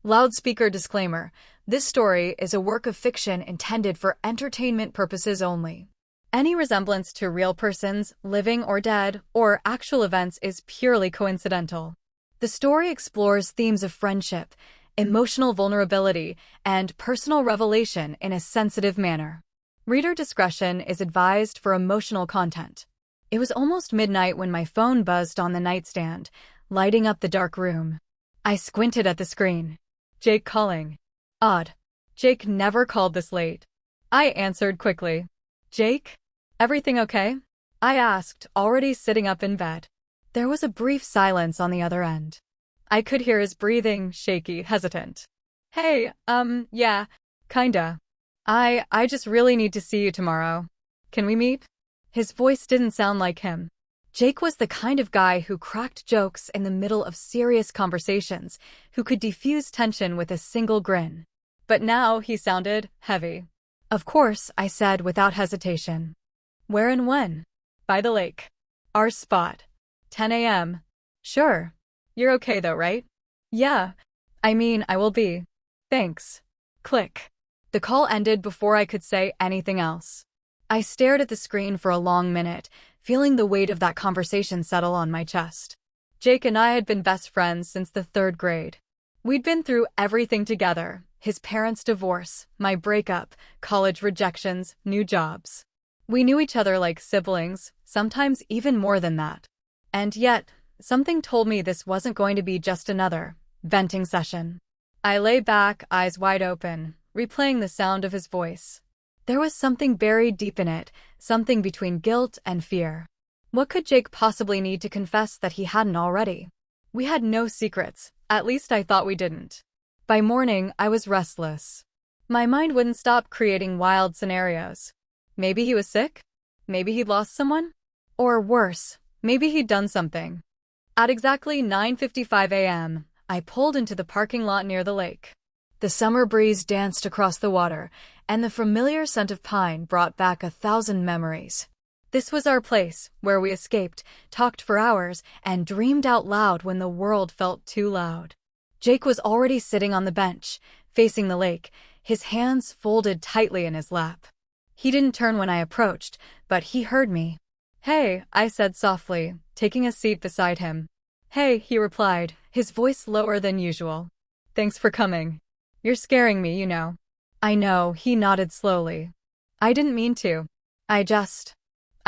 Loudspeaker disclaimer. This story is a work of fiction intended for entertainment purposes only. Any resemblance to real persons, living or dead, or actual events is purely coincidental. The story explores themes of friendship, emotional vulnerability, and personal revelation in a sensitive manner. Reader discretion is advised for emotional content. It was almost midnight when my phone buzzed on the nightstand, lighting up the dark room. I squinted at the screen. Jake calling. Odd. Jake never called this late. I answered quickly. Jake? Everything okay? I asked, already sitting up in bed. There was a brief silence on the other end. I could hear his breathing, shaky, hesitant. Hey, yeah, kinda. I just really need to see you tomorrow. Can we meet? His voice didn't sound like him. Jake was the kind of guy who cracked jokes in the middle of serious conversations, who could defuse tension with a single grin. But now he sounded heavy. Of course, I said without hesitation. Where and when? By the lake. Our spot. 10 a.m. Sure. You're okay though, right? Yeah. I mean, I will be. Thanks. Click. The call ended before I could say anything else. I stared at the screen for a long minute, feeling the weight of that conversation settle on my chest. Jake and I had been best friends since the 3rd grade. We'd been through everything together: his parents' divorce, my breakup, college rejections, new jobs. We knew each other like siblings, sometimes even more than that. And yet, something told me this wasn't going to be just another venting session. I lay back, eyes wide open, replaying the sound of his voice. There was something buried deep in it, something between guilt and fear. What could Jake possibly need to confess that he hadn't already? We had no secrets, at least I thought we didn't. By morning, I was restless. My mind wouldn't stop creating wild scenarios. Maybe he was sick? Maybe he'd lost someone? Or worse, maybe he'd done something. At exactly 9:55 a.m., I pulled into the parking lot near the lake. The summer breeze danced across the water, and the familiar scent of pine brought back 1,000 memories. This was our place, where we escaped, talked for hours, and dreamed out loud when the world felt too loud. Jake was already sitting on the bench, facing the lake, his hands folded tightly in his lap. He didn't turn when I approached, but he heard me. Hey, I said softly, taking a seat beside him. Hey, he replied, his voice lower than usual. Thanks for coming. You're scaring me, you know. I know, he nodded slowly. I didn't mean to. I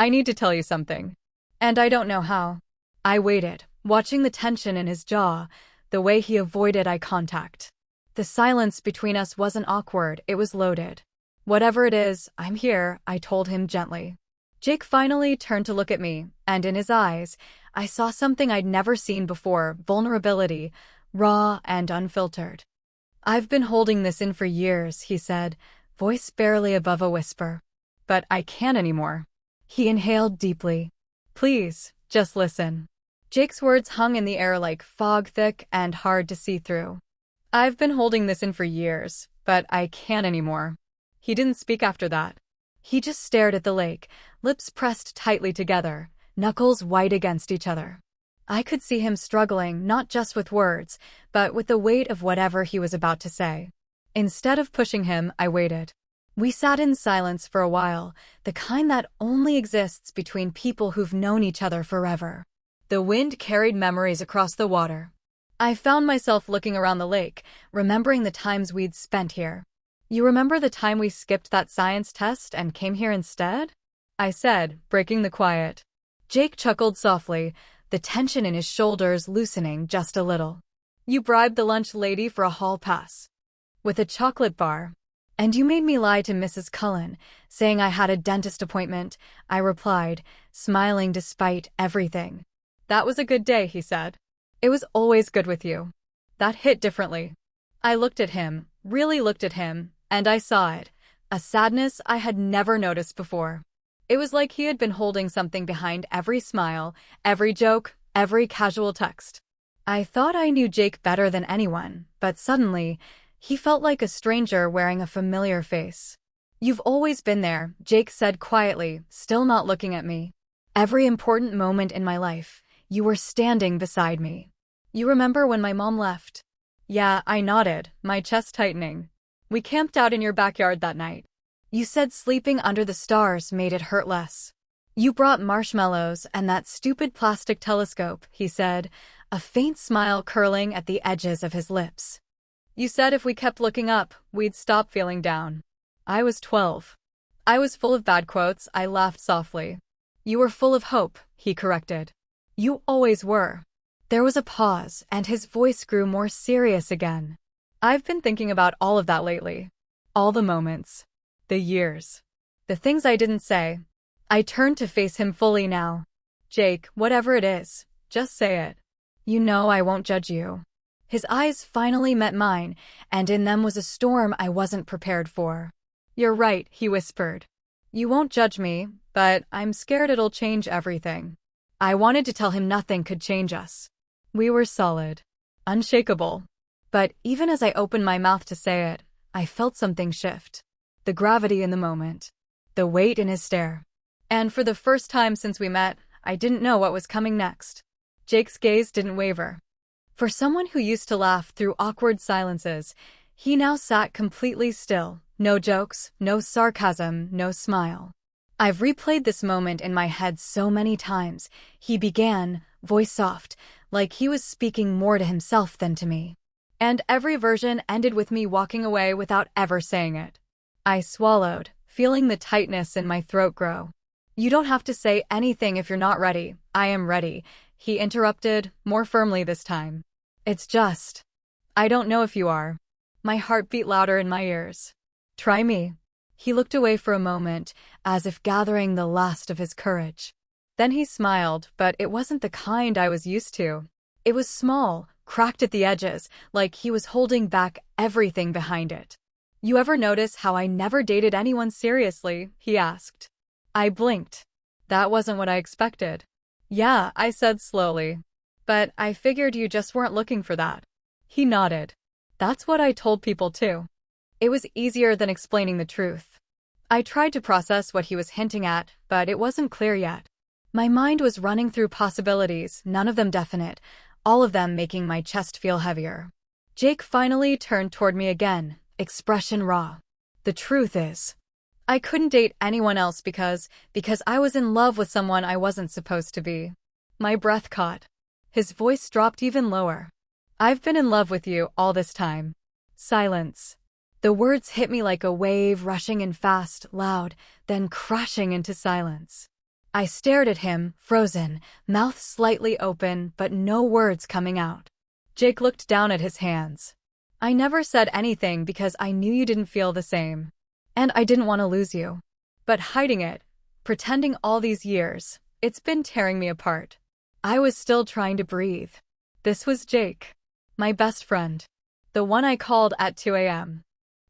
need to tell you something. And I don't know how. I waited, watching the tension in his jaw, the way he avoided eye contact. The silence between us wasn't awkward, it was loaded. Whatever it is, I'm here, I told him gently. Jake finally turned to look at me, and in his eyes, I saw something I'd never seen before: vulnerability, raw and unfiltered. I've been holding this in for years, he said, voice barely above a whisper. But I can't anymore. He inhaled deeply. Please, just listen. Jake's words hung in the air like fog, thick and hard to see through. I've been holding this in for years, but I can't anymore. He didn't speak after that. He just stared at the lake, lips pressed tightly together, knuckles white against each other. I could see him struggling, not just with words, but with the weight of whatever he was about to say. Instead of pushing him, I waited. We sat in silence for a while, the kind that only exists between people who've known each other forever. The wind carried memories across the water. I found myself looking around the lake, remembering the times we'd spent here. You remember the time we skipped that science test and came here instead? I said, breaking the quiet. Jake chuckled softly, the tension in his shoulders loosening just a little. You bribed the lunch lady for a hall pass. With a chocolate bar. And you made me lie to Mrs. Cullen, saying I had a dentist appointment, I replied, smiling despite everything. That was a good day, he said. It was always good with you. That hit differently. I looked at him, really looked at him, and I saw it, a sadness I had never noticed before. It was like he had been holding something behind every smile, every joke, every casual text. I thought I knew Jake better than anyone, but suddenly, he felt like a stranger wearing a familiar face. You've always been there, Jake said quietly, still not looking at me. Every important moment in my life, you were standing beside me. You remember when my mom left? Yeah, I nodded, my chest tightening. We camped out in your backyard that night. You said sleeping under the stars made it hurt less. You brought marshmallows and that stupid plastic telescope, he said, a faint smile curling at the edges of his lips. You said if we kept looking up, we'd stop feeling down. I was 12. I was full of bad quotes, I laughed softly. You were full of hope, he corrected. You always were. There was a pause, and his voice grew more serious again. I've been thinking about all of that lately. All the moments. The years. The things I didn't say. I turned to face him fully now. Jake, whatever it is, just say it. You know I won't judge you. His eyes finally met mine, and in them was a storm I wasn't prepared for. You're right, he whispered. You won't judge me, but I'm scared it'll change everything. I wanted to tell him nothing could change us. We were solid. Unshakable. But even as I opened my mouth to say it, I felt something shift. The gravity in the moment. The weight in his stare. And for the first time since we met, I didn't know what was coming next. Jake's gaze didn't waver. For someone who used to laugh through awkward silences, he now sat completely still. No jokes, no sarcasm, no smile. I've replayed this moment in my head so many times. He began, voice soft, like he was speaking more to himself than to me. And every version ended with me walking away without ever saying it. I swallowed, feeling the tightness in my throat grow. You don't have to say anything if you're not ready. I am ready, he interrupted, more firmly this time. It's just, I don't know if you are. My heart beat louder in my ears. Try me. He looked away for a moment, as if gathering the last of his courage. Then he smiled, but it wasn't the kind I was used to. It was small, cracked at the edges, like he was holding back everything behind it. You ever notice how I never dated anyone seriously? He asked. I blinked. That wasn't what I expected. Yeah, I said slowly. But I figured you just weren't looking for that. He nodded. That's what I told people too. It was easier than explaining the truth. I tried to process what he was hinting at, but it wasn't clear yet. My mind was running through possibilities, none of them definite, all of them making my chest feel heavier. Jake finally turned toward me again, expression raw. The truth is, I couldn't date anyone else because I was in love with someone I wasn't supposed to be. My breath caught. His voice dropped even lower. I've been in love with you all this time. Silence. The words hit me like a wave rushing in fast, loud, then crashing into silence. I stared at him, frozen, mouth slightly open, but no words coming out. Jake looked down at his hands. I never said anything because I knew you didn't feel the same. And I didn't want to lose you. But hiding it, pretending all these years, it's been tearing me apart. I was still trying to breathe. This was Jake. My best friend. The one I called at 2 a.m.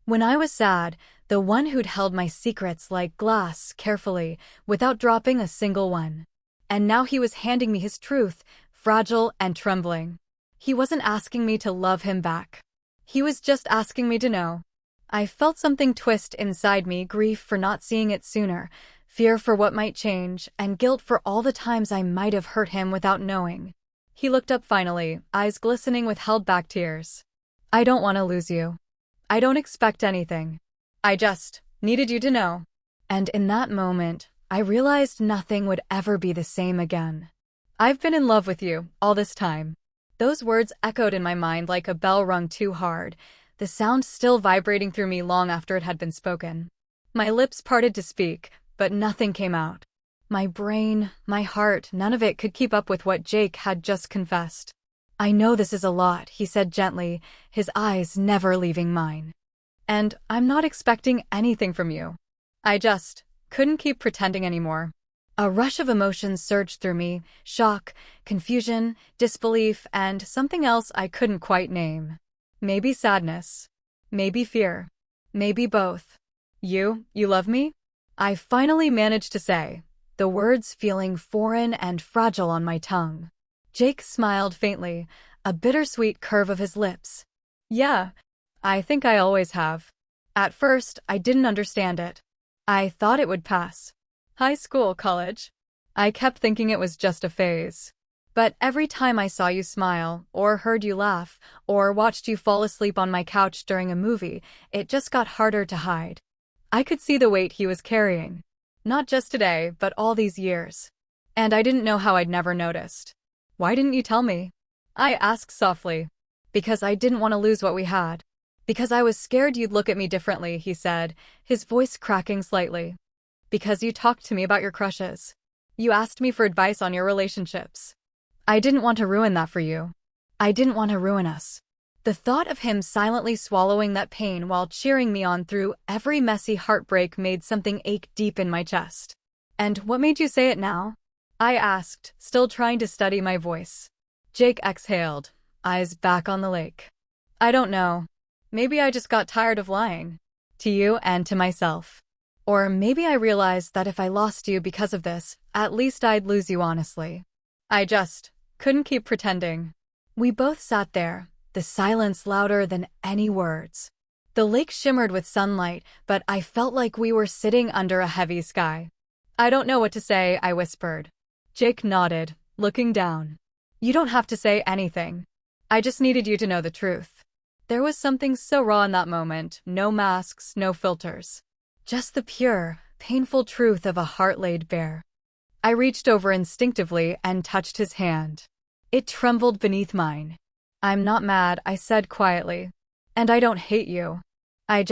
When I was sad, the one who'd held my secrets like glass carefully, without dropping a single one. And now he was handing me his truth, fragile and trembling. He wasn't asking me to love him back. He was just asking me to know. I felt something twist inside me, grief for not seeing it sooner, fear for what might change, and guilt for all the times I might have hurt him without knowing. He looked up finally, eyes glistening with held-back tears. I don't want to lose you. I don't expect anything. I just needed you to know. And in that moment, I realized nothing would ever be the same again. I've been in love with you all this time. Those words echoed in my mind like a bell rung too hard, the sound still vibrating through me long after it had been spoken. My lips parted to speak, but nothing came out. My brain, my heart, none of it could keep up with what Jake had just confessed. I know this is a lot, he said gently, his eyes never leaving mine. And I'm not expecting anything from you. I just couldn't keep pretending anymore. A rush of emotions surged through me, shock, confusion, disbelief, and something else I couldn't quite name. Maybe sadness. Maybe fear. Maybe both. You love me? I finally managed to say, the words feeling foreign and fragile on my tongue. Jake smiled faintly, a bittersweet curve of his lips. Yeah, I think I always have. At first, I didn't understand it. I thought it would pass. High school, college. I kept thinking it was just a phase. But every time I saw you smile, or heard you laugh, or watched you fall asleep on my couch during a movie, it just got harder to hide. I could see the weight he was carrying. Not just today, but all these years. And I didn't know how I'd never noticed. Why didn't you tell me? I asked softly. Because I didn't want to lose what we had. Because I was scared you'd look at me differently, he said, his voice cracking slightly. Because you talked to me about your crushes. You asked me for advice on your relationships. I didn't want to ruin that for you. I didn't want to ruin us. The thought of him silently swallowing that pain while cheering me on through every messy heartbreak made something ache deep in my chest. And what made you say it now? I asked, still trying to steady my voice. Jake exhaled, eyes back on the lake. I don't know. Maybe I just got tired of lying. To you and to myself. Or maybe I realized that if I lost you because of this, at least I'd lose you honestly. I just couldn't keep pretending. We both sat there, the silence louder than any words. The lake shimmered with sunlight, but I felt like we were sitting under a heavy sky. I don't know what to say, I whispered. Jake nodded, looking down. You don't have to say anything. I just needed you to know the truth. There was something so raw in that moment, no masks, no filters. Just the pure, painful truth of a heart laid bare. I reached over instinctively and touched his hand. It trembled beneath mine. I'm not mad, I said quietly. And I don't hate you. I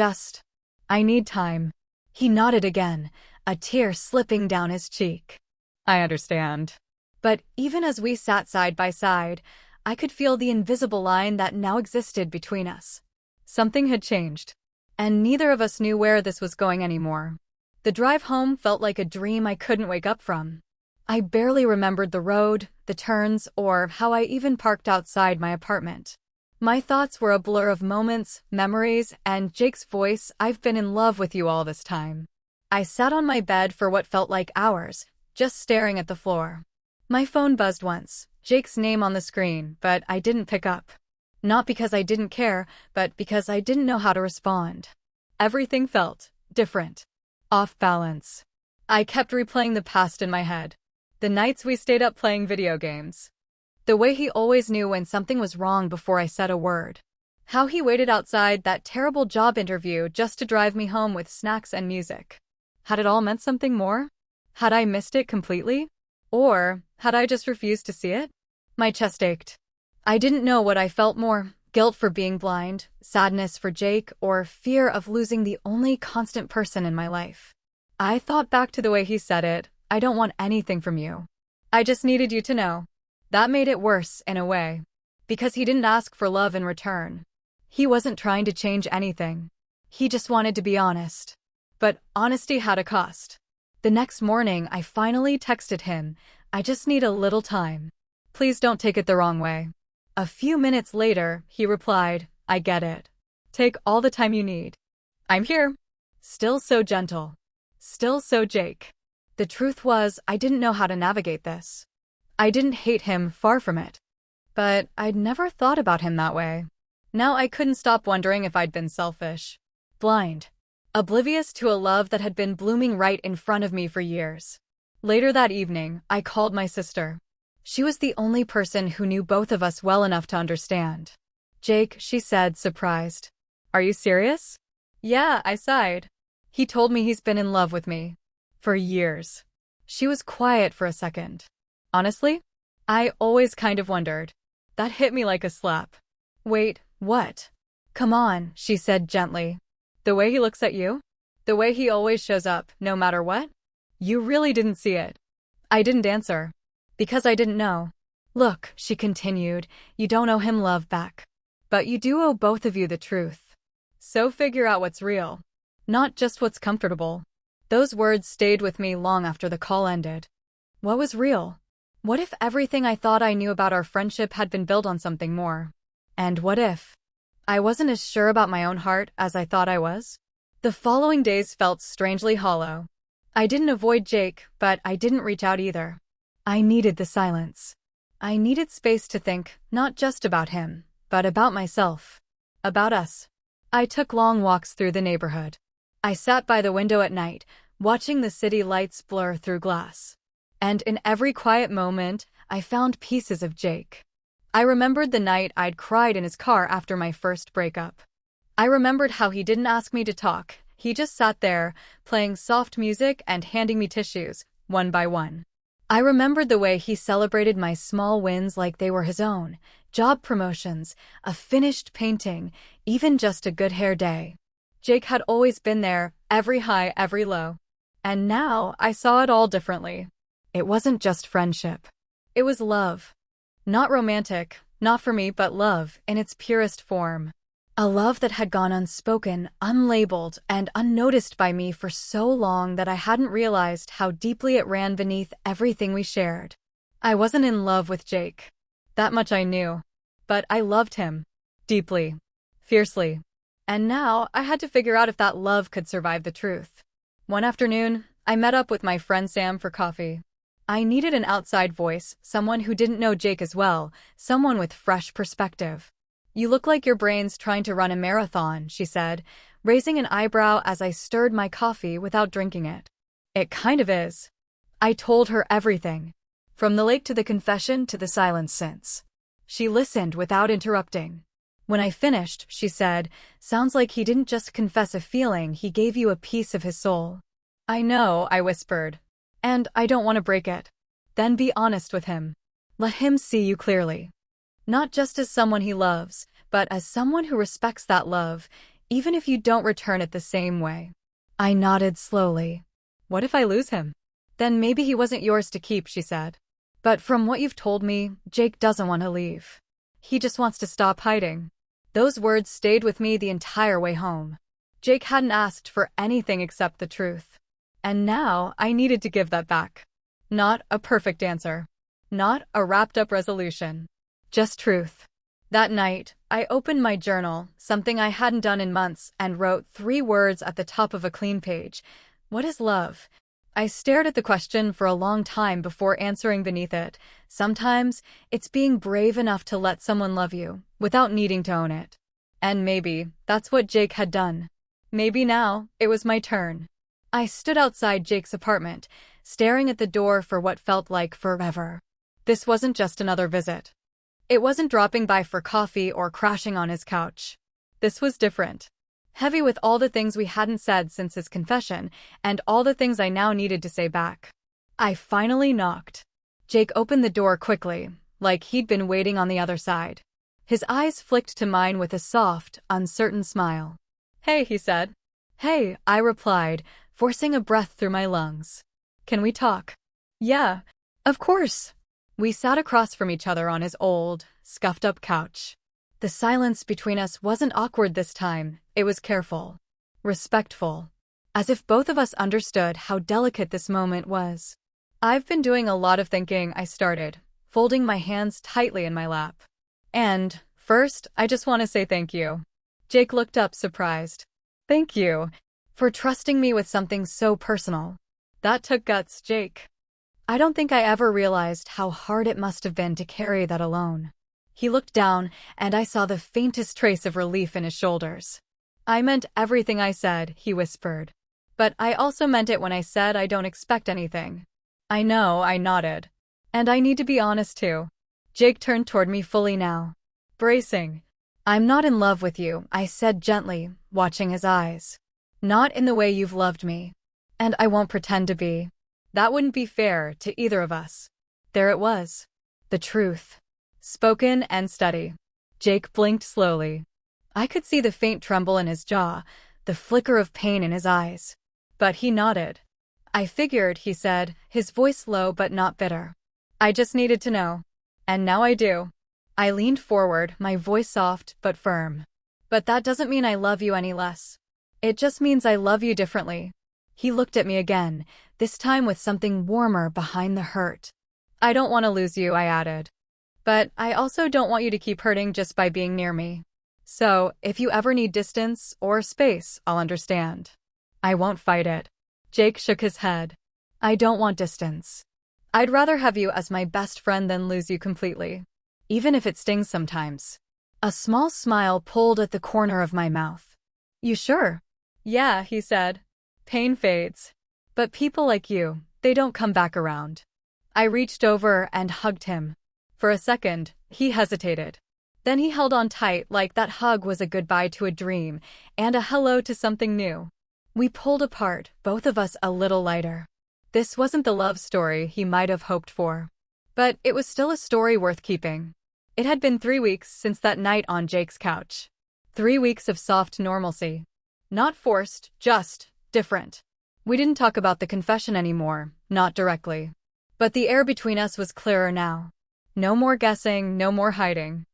need time. He nodded again, a tear slipping down his cheek. I understand. But even as we sat side by side, I could feel the invisible line that now existed between us. Something had changed. And neither of us knew where this was going anymore. The drive home felt like a dream I couldn't wake up from. I barely remembered the road, the turns, or how I even parked outside my apartment. My thoughts were a blur of moments, memories, and Jake's voice, I've been in love with you all this time. I sat on my bed for what felt like hours, just staring at the floor. My phone buzzed once, Jake's name on the screen, but I didn't pick up. Not because I didn't care, but because I didn't know how to respond. Everything felt different, off balance. I kept replaying the past in my head. The nights we stayed up playing video games. The way he always knew when something was wrong before I said a word. How he waited outside that terrible job interview just to drive me home with snacks and music. Had it all meant something more? Had I missed it completely? Or had I just refused to see it? My chest ached. I didn't know what I felt more, guilt for being blind, sadness for Jake, or fear of losing the only constant person in my life. I thought back to the way he said it, I don't want anything from you. I just needed you to know. That made it worse, in a way. Because he didn't ask for love in return. He wasn't trying to change anything. He just wanted to be honest. But honesty had a cost. The next morning, I finally texted him, I just need a little time. Please don't take it the wrong way. A few minutes later, he replied, I get it. Take all the time you need. I'm here. Still so gentle. Still so Jake. The truth was, I didn't know how to navigate this. I didn't hate him, far from it. But I'd never thought about him that way. Now I couldn't stop wondering if I'd been selfish. Blind. Oblivious to a love that had been blooming right in front of me for years. Later that evening, I called my sister. She was the only person who knew both of us well enough to understand. Jake, she said, surprised. Are you serious? Yeah, I sighed. He told me he's been in love with me. For years. She was quiet for a second. Honestly, I always kind of wondered. That hit me like a slap. Wait, what? Come on, she said gently. The way he looks at you? The way he always shows up, no matter what? You really didn't see it. I didn't answer. Because I didn't know. Look, she continued, you don't owe him love back. But you do owe both of you the truth. So figure out what's real. Not just what's comfortable. Those words stayed with me long after the call ended. What was real? What if everything I thought I knew about our friendship had been built on something more? And what if I wasn't as sure about my own heart as I thought I was? The following days felt strangely hollow. I didn't avoid Jake, but I didn't reach out either. I needed the silence. I needed space to think, not just about him, but about myself. About us. I took long walks through the neighborhood. I sat by the window at night, watching the city lights blur through glass. And in every quiet moment, I found pieces of Jake. I remembered the night I'd cried in his car after my first breakup. I remembered how he didn't ask me to talk. He just sat there, playing soft music and handing me tissues, one by one. I remembered the way he celebrated my small wins like they were his own. Job promotions, a finished painting, even just a good hair day. Jake had always been there, every high, every low. And now I saw it all differently. It wasn't just friendship. It was love. Not romantic, not for me, but love in its purest form. A love that had gone unspoken, unlabeled, and unnoticed by me for so long that I hadn't realized how deeply it ran beneath everything we shared. I wasn't in love with Jake. That much I knew. But I loved him. Deeply. Fiercely. And now I had to figure out if that love could survive the truth. One afternoon, I met up with my friend Sam for coffee. I needed an outside voice, someone who didn't know Jake as well, someone with fresh perspective. "You look like your brain's trying to run a marathon," she said, raising an eyebrow as I stirred my coffee without drinking it. "It kind of is." I told her everything. From the lake to the confession to the silence since. She listened without interrupting. When I finished, she said, "Sounds like he didn't just confess a feeling, he gave you a piece of his soul." "I know," I whispered. "And I don't want to break it." "Then be honest with him. Let him see you clearly. Not just as someone he loves, but as someone who respects that love, even if you don't return it the same way." I nodded slowly. "What if I lose him?" "Then maybe he wasn't yours to keep," she said. "But from what you've told me, Jake doesn't want to leave. He just wants to stop hiding." Those words stayed with me the entire way home. Jake hadn't asked for anything except the truth. And now I needed to give that back. Not a perfect answer. Not a wrapped-up resolution. Just truth. That night, I opened my journal, something I hadn't done in months, and wrote 3 words at the top of a clean page. What is love? I stared at the question for a long time before answering beneath it. Sometimes, it's being brave enough to let someone love you, without needing to own it. And maybe, that's what Jake had done. Maybe now, it was my turn. I stood outside Jake's apartment, staring at the door for what felt like forever. This wasn't just another visit. It wasn't dropping by for coffee or crashing on his couch. This was different. Heavy with all the things we hadn't said since his confession, and all the things I now needed to say back. I finally knocked. Jake opened the door quickly, like he'd been waiting on the other side. His eyes flicked to mine with a soft, uncertain smile. "Hey," he said. "Hey," I replied, forcing a breath through my lungs. "Can we talk?" "Yeah, of course." We sat across from each other on his old, scuffed-up couch. The silence between us wasn't awkward this time, it was careful. Respectful. As if both of us understood how delicate this moment was. "I've been doing a lot of thinking," I started, folding my hands tightly in my lap. "And, first, I just want to say thank you." Jake looked up surprised. "Thank you. For trusting me with something so personal." "That took guts, Jake." I don't think I ever realized how hard it must have been to carry that alone. He looked down, and I saw the faintest trace of relief in his shoulders. "I meant everything I said," he whispered. "But I also meant it when I said I don't expect anything." "I know," I nodded. "And I need to be honest too." Jake turned toward me fully now. Bracing. "I'm not in love with you," I said gently, watching his eyes. "Not in the way you've loved me. And I won't pretend to be. That wouldn't be fair to either of us." There it was. The truth. Spoken and steady. Jake blinked slowly. I could see the faint tremble in his jaw, the flicker of pain in his eyes. But he nodded. "I figured," he said, his voice low but not bitter. "I just needed to know. And now I do." I leaned forward, my voice soft but firm. "But that doesn't mean I love you any less. It just means I love you differently." He looked at me again, this time with something warmer behind the hurt. "I don't want to lose you," I added. "But I also don't want you to keep hurting just by being near me. So, if you ever need distance or space, I'll understand. I won't fight it." Jake shook his head. "I don't want distance. I'd rather have you as my best friend than lose you completely. Even if it stings sometimes." A small smile pulled at the corner of my mouth. "You sure?" "Yeah," he said. "Pain fades. But people like you, they don't come back around." I reached over and hugged him. For a second, he hesitated. Then he held on tight like that hug was a goodbye to a dream and a hello to something new. We pulled apart, both of us a little lighter. This wasn't the love story he might have hoped for. But it was still a story worth keeping. It had been 3 weeks since that night on Jake's couch. 3 weeks of soft normalcy. Not forced, just different. We didn't talk about the confession anymore, not directly. But the air between us was clearer now. No more guessing, no more hiding.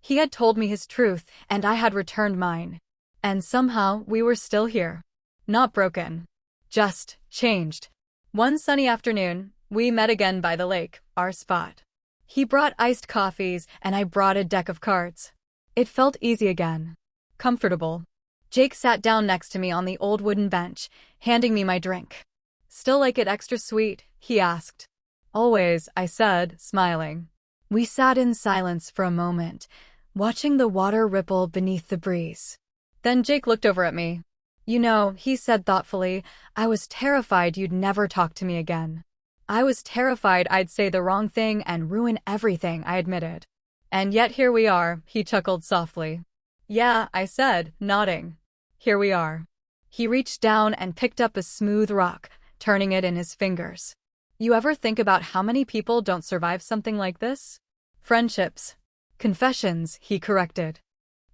He had told me his truth, and I had returned mine. And somehow, we were still here. Not broken. Just changed. One sunny afternoon, we met again by the lake, our spot. He brought iced coffees, and I brought a deck of cards. It felt easy again. Comfortable. Jake sat down next to me on the old wooden bench, handing me my drink. "Still like it extra sweet?" he asked. "Always," I said, smiling. We sat in silence for a moment, watching the water ripple beneath the breeze. Then Jake looked over at me. "You know," he said thoughtfully, "I was terrified you'd never talk to me again. I was terrified I'd say the wrong thing and ruin everything," I admitted. "And yet here we are," he chuckled softly. "Yeah," I said, nodding. "Here we are." He reached down and picked up a smooth rock, turning it in his fingers. "You ever think about how many people don't survive something like this? Friendships. Confessions," he corrected.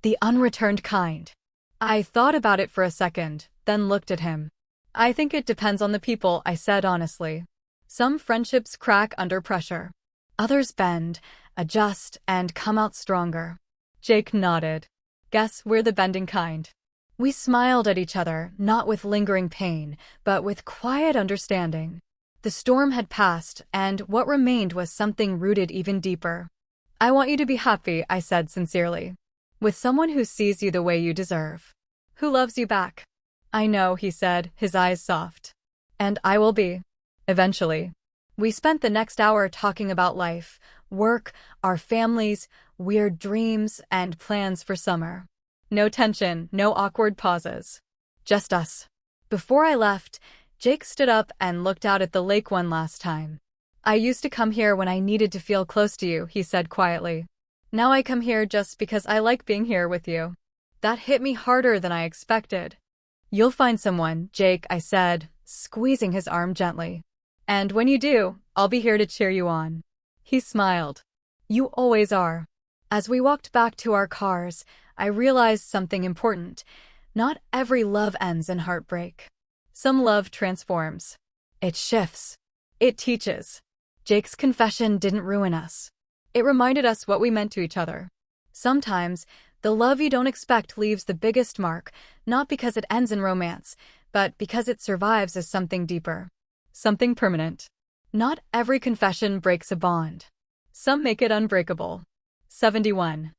"The unreturned kind." I thought about it for a second, then looked at him. "I think it depends on the people," I said honestly. Some friendships crack under pressure. Others bend, adjust, and come out stronger. Jake nodded. "Guess we're the bending kind." We smiled at each other, not with lingering pain, but with quiet understanding. The storm had passed, and what remained was something rooted even deeper. "I want you to be happy," I said sincerely. "With someone who sees you the way you deserve. Who loves you back." "I know," he said, his eyes soft. "And I will be. Eventually." We spent the next hour talking about life, work, our families, weird dreams, and plans for summer. No tension, no awkward pauses. Just us. Before I left, Jake stood up and looked out at the lake one last time. "I used to come here when I needed to feel close to you," he said quietly. "Now I come here just because I like being here with you." That hit me harder than I expected. "You'll find someone, Jake," I said, squeezing his arm gently. "And when you do, I'll be here to cheer you on." He smiled. "You always are." As we walked back to our cars, I realized something important. Not every love ends in heartbreak. Some love transforms. It shifts. It teaches. Jake's confession didn't ruin us. It reminded us what we meant to each other. Sometimes, the love you don't expect leaves the biggest mark, not because it ends in romance, but because it survives as something deeper. Something permanent. Not every confession breaks a bond. Some make it unbreakable. 71.